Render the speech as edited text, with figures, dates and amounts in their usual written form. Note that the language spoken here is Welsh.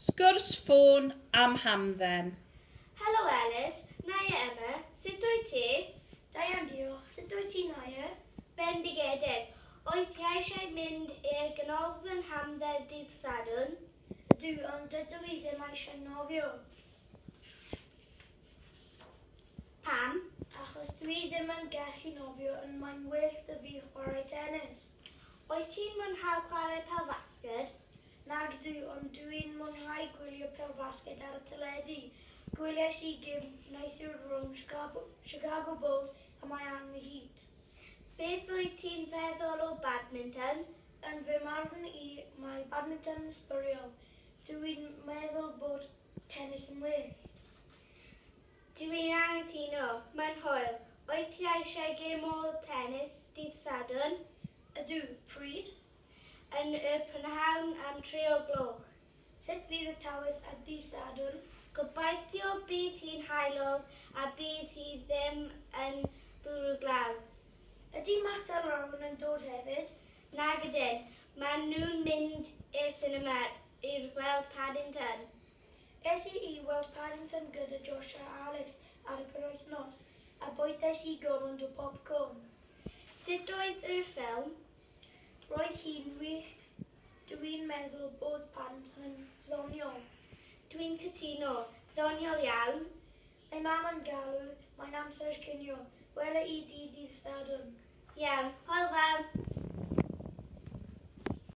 Sgwrs ffôn am hamdden. Helo Elis, Naia Emma, sut wyt ti? Da iawn diolch, sut wyt ti Naia? Bendigedig. Wyt ti eisiau mynd i'r ganolfan hamdden dydd Sadwrn? Ydw, ond dydw i ddim eisiau nofio. Pam? Achos dwi ddim yn gallu nofio yn mae'n wyllt y fi chwarae tennis. Wyt ti'n mwynhau chwarae pêl-fasged? Nag ydw, ond dwi'n mwynhau gwylio pêl-fasged ar y teledu. Gwyliais i gym neithiwr rhwng Chicago Bulls a Miami Heat. Beth wyt ti'n feddwl o badminton? Yn fy marn i, mae badminton yn sbwriel. Dwi'n meddwl bod tennis yn well. Dwi'n anghytuno. Mae'n hwyl. Wyt ti eisiau gêm o tennis dydd Sadwrn? Ydw, pryd? Yn y prynhawn am 3 o gloch. Sut fydd y tawydd a dydd Sadwrn? Gobeithio bydd hi'n haelog a bydd hi ddim yn bwrw glaw. Ydy Matt a Rowan yn dod hefyd? Nag ydyn. Maen nhw'n mynd i'r sinema i'r weld Paddington. Es i weld Paddington gyda Josh a Alice ar y penwythnos, a bwytais i gormod o popcorn. Sut oedd yr ffilm? Roedd hi'n wych. Dwi'n meddwl bod Paddington yn ddoniol. Dwi'n cytuno. Ddoniol iawn. Mae mam yn galw, mae'n amser cinio. Wela i dydd Sadwrn. Iawn, hwyl fawr.